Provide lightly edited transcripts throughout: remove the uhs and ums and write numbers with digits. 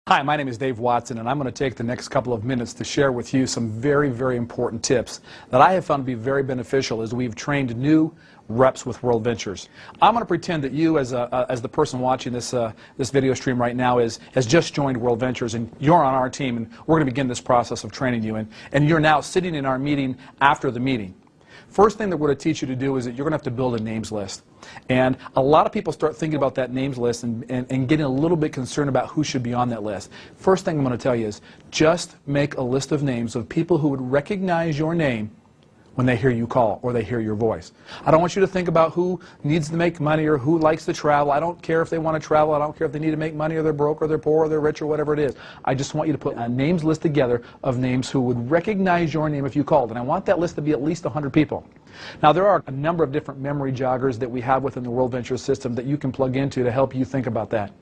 Hi, my name is Dave Watson, and I'm going to take the next couple of minutes to share with you some very, very important tips that I have found to be very beneficial as we've trained new reps with World Ventures. I'm going to pretend that you, as the person watching this video stream right now, has just joined World Ventures, and you're on our team, and we're going to begin this process of training you, and you're now sitting in our meeting after the meeting. First thing that we're going to teach you to do is that you're going to have to build a names list. And a lot of people start thinking about that names list and getting a little bit concerned about who should be on that list. First thing I'm going to tell you is just make a list of names of people who would recognize your name when they hear you call or they hear your voice. I don't want you to think about who needs to make money or who likes to travel. I don't care if they want to travel. I don't care if they need to make money or they're broke or they're poor or they're rich or whatever it is. I just want you to put a names list together of names who would recognize your name if you called. And I want that list to be at least 100 people. Now, there are a number of different memory joggers that we have within the World Ventures system that you can plug into to help you think about that.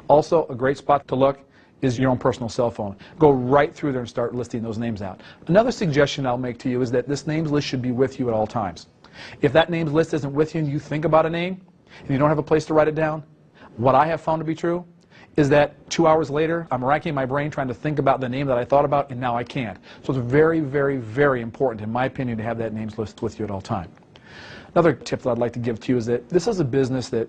Also, a great spot to look is your own personal cell phone. Go right through there and start listing those names out. Another suggestion I'll make to you is that this names list should be with you at all times. If that names list isn't with you and you think about a name and you don't have a place to write it down, what I have found to be true is that 2 hours later, I'm racking my brain trying to think about the name that I thought about, and now I can't. So it's very, very, very important, in my opinion, to have that names list with you at all time. Another tip that I'd like to give to you is that this is a business that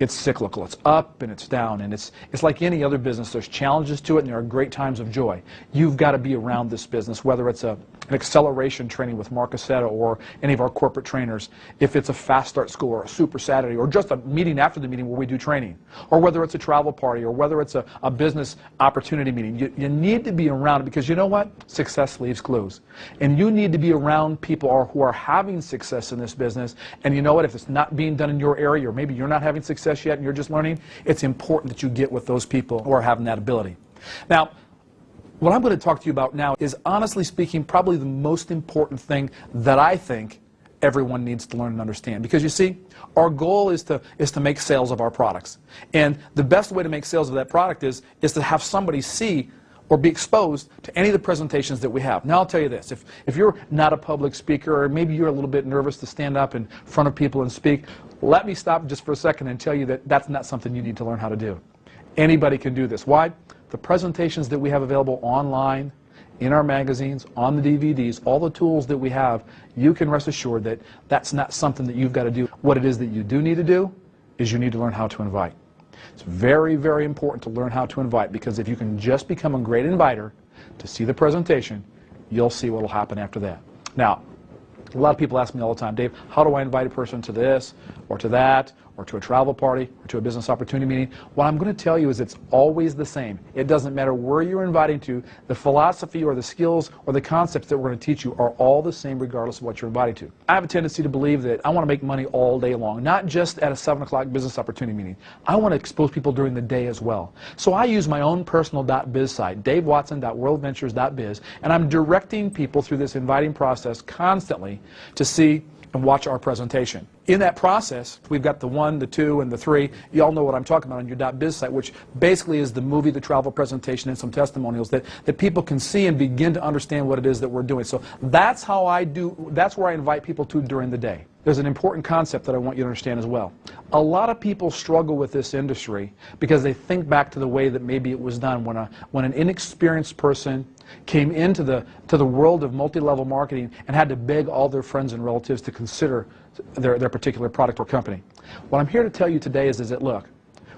it's cyclical. It's up and it's down, and it's like any other business. There's challenges to it, and there are great times of joy. You've got to be around this business, whether it's an acceleration training with Mark Aceta or any of our corporate trainers, if it's a fast start school or a super Saturday or just a meeting after the meeting where we do training, or whether it's a travel party or whether it's a business opportunity meeting. You need to be around it because you know what? Success leaves clues. And you need to be around people who are having success in this business, and you know what? If it's not being done in your area, or maybe you're not having success yet and you're just learning, it's important that you get with those people who are having that ability. Now, what I'm going to talk to you about now is, honestly speaking, probably the most important thing that I think everyone needs to learn and understand. Because you see, our goal is to make sales of our products. And the best way to make sales of that product is to have somebody see or be exposed to any of the presentations that we have. Now, I'll tell you this. If you're not a public speaker, or maybe you're a little bit nervous to stand up in front of people and speak, let me stop just for a second and tell you that that's not something you need to learn how to do. Anybody can do this. Why? The presentations that we have available online, in our magazines, on the DVDs, all the tools that we have, you can rest assured that that's not something that you've got to do. What it is that you do need to do is you need to learn how to invite. It's very, very important to learn how to invite, because if you can just become a great inviter to see the presentation, you'll see what will happen after that. Now, a lot of people ask me all the time, Dave, how do I invite a person to this, or to that, or to a travel party, or to a business opportunity meeting? What I'm going to tell you is it's always the same. It doesn't matter where you're inviting to. The philosophy or the skills or the concepts that we're going to teach you are all the same regardless of what you're invited to. I have a tendency to believe that I want to make money all day long, not just at a 7 o'clock business opportunity meeting. I want to expose people during the day as well. So I use my own personal .biz site, davewatson.worldventures.biz, and I'm directing people through this inviting process constantly to see and watch our presentation. In that process, we've got the 1, the 2, and the 3. You all know what I'm talking about on your .biz site, which basically is the movie, the travel presentation, and some testimonials that people can see and begin to understand what it is that we're doing. So that's how that's where I invite people to during the day. There's an important concept that I want you to understand as well. A lot of people struggle with this industry because they think back to the way that maybe it was done when an inexperienced person came into the world of multi-level marketing and had to beg all their friends and relatives to consider their particular product or company. What I'm here to tell you today is that, look,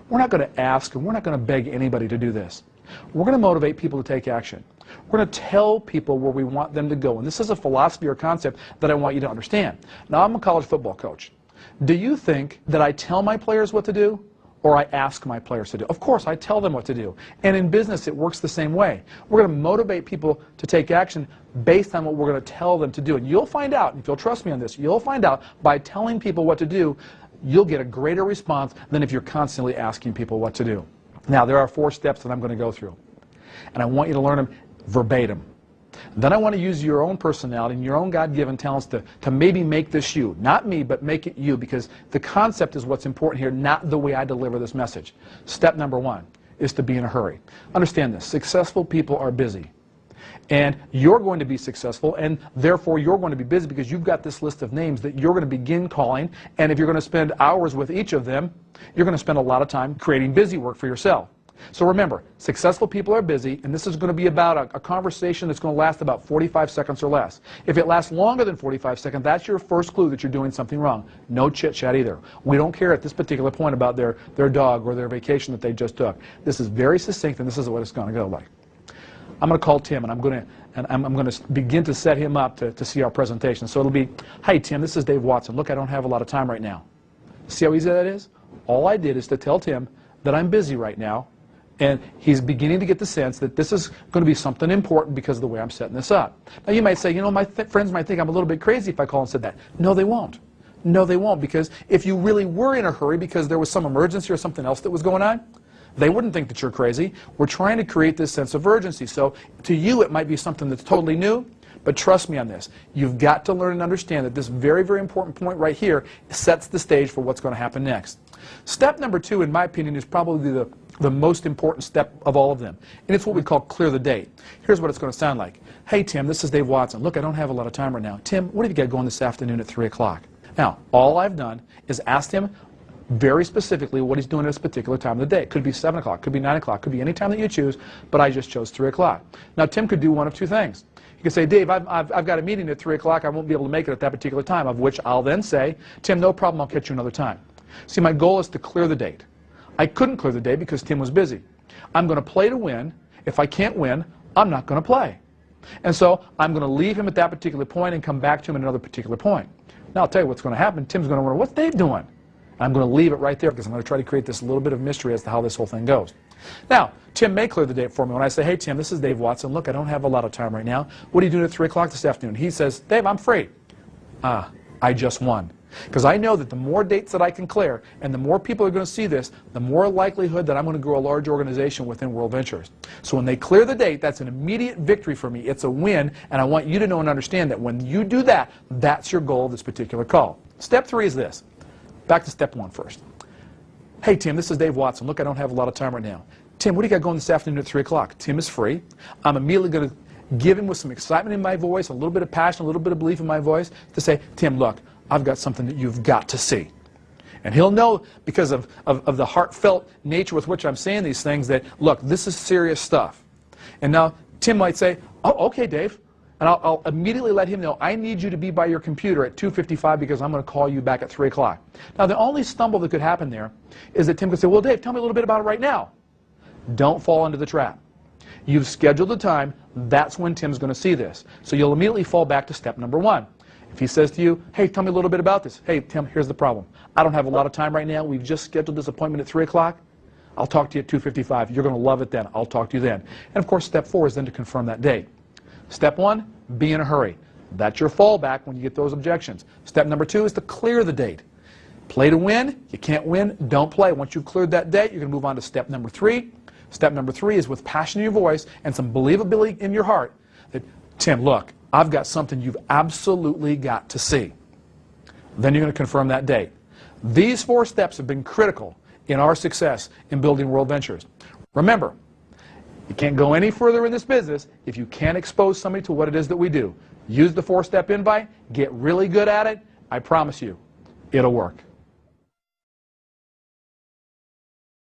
we're not going to ask and we're not going to beg anybody to do this. We're going to motivate people to take action. We're going to tell people where we want them to go. And this is a philosophy or concept that I want you to understand. Now, I'm a college football coach. Do you think that I tell my players what to do, or I ask my players to do? Of course, I tell them what to do. And in business, it works the same way. We're going to motivate people to take action based on what we're going to tell them to do. And you'll find out, if you'll trust me on this, you'll find out by telling people what to do, you'll get a greater response than if you're constantly asking people what to do. Now, there are 4 steps that I'm going to go through. And I want you to learn them verbatim. Then I want to use your own personality and your own God-given talents to maybe make this you. Not me, but make it you, because the concept is what's important here, not the way I deliver this message. Step number 1 is to be in a hurry. Understand this. Successful people are busy. And you're going to be successful, and therefore you're going to be busy because you've got this list of names that you're going to begin calling, and if you're going to spend hours with each of them, you're going to spend a lot of time creating busy work for yourself. So remember, successful people are busy, and this is going to be about a conversation that's going to last about 45 seconds or less. If it lasts longer than 45 seconds, that's your first clue that you're doing something wrong. No chit-chat either. We don't care at this particular point about their dog or their vacation that they just took. This is very succinct, and this is what it's going to go like. I'm going to call Tim, and I'm going to begin to set him up to see our presentation. So it'll be, hey, Tim, this is Dave Watson. Look, I don't have a lot of time right now. See how easy that is? All I did is to tell Tim that I'm busy right now, and he's beginning to get the sense that this is going to be something important because of the way I'm setting this up. Now, you might say, you know, my friends might think I'm a little bit crazy if I call and said that. No, they won't. No, they won't, because if you really were in a hurry because there was some emergency or something else that was going on, they wouldn't think that you're crazy. We're trying to create this sense of urgency. So to you, it might be something that's totally new, but trust me on this. You've got to learn and understand that this very, very important point right here sets the stage for what's going to happen next. Step number 2, in my opinion, is probably the most important step of all of them. And it's what we call clear the date. Here's what it's going to sound like. Hey, Tim, this is Dave Watson. Look, I don't have a lot of time right now. Tim, what have you got going this afternoon at 3 o'clock? Now, all I've done is asked him very specifically what he's doing at this particular time of the day. It could be 7 o'clock, could be 9 o'clock, could be any time that you choose, but I just chose 3 o'clock. Now, Tim could do one of two things. He could say, Dave, I've got a meeting at 3 o'clock. I won't be able to make it at that particular time, of which I'll then say, Tim, no problem, I'll catch you another time. See, my goal is to clear the date. I couldn't clear the date because Tim was busy. I'm going to play to win. If I can't win, I'm not going to play. And so I'm going to leave him at that particular point and come back to him at another particular point. Now, I'll tell you what's going to happen. Tim's going to wonder, what's Dave doing? I'm going to leave it right there because I'm going to try to create this little bit of mystery as to how this whole thing goes. Now, Tim may clear the date for me when I say, hey, Tim, this is Dave Watson. Look, I don't have a lot of time right now. What are you doing at 3 o'clock this afternoon? He says, Dave, I'm free. Ah, I just won. Because I know that the more dates that I can clear and the more people are going to see this, the more likelihood that I'm going to grow a large organization within World Ventures. So when they clear the date, that's an immediate victory for me. It's a win, and I want you to know and understand that when you do that, that's your goal of this particular call. Step 3 is this. Back to step 1 first. Hey, Tim, this is Dave Watson. Look, I don't have a lot of time right now. Tim, what do you got going this afternoon at 3 o'clock? Tim is free. I'm immediately going to give him with some excitement in my voice, a little bit of passion, a little bit of belief in my voice, to say, Tim, look, I've got something that you've got to see. And he'll know, because of the heartfelt nature with which I'm saying these things, that, look, this is serious stuff. And now Tim might say, oh, okay, Dave. And I'll immediately let him know, I need you to be by your computer at 2:55 because I'm going to call you back at 3 o'clock. Now, the only stumble that could happen there is that Tim could say, well, Dave, tell me a little bit about it right now. Don't fall into the trap. You've scheduled the time. That's when Tim's going to see this. So you'll immediately fall back to step number 1. If he says to you, hey, tell me a little bit about this. Hey, Tim, here's the problem. I don't have a lot of time right now. We've just scheduled this appointment at 3 o'clock. I'll talk to you at 2:55. You're going to love it then. I'll talk to you then. And, of course, step 4 is then to confirm that date. Step 1, be in a hurry. That's your fallback when you get those objections. Step number 2 is to clear the date. Play to win. You can't win, don't play. Once you've cleared that date, you're going to move on to step number 3. Step number 3 is with passion in your voice and some believability in your heart that, Tim, look, I've got something you've absolutely got to see. Then you're going to confirm that date. These 4 steps have been critical in our success in building World Ventures. Remember, you can't go any further in this business if you can't expose somebody to what it is that we do. Use the 4-step invite, get really good at it. I promise you, it'll work.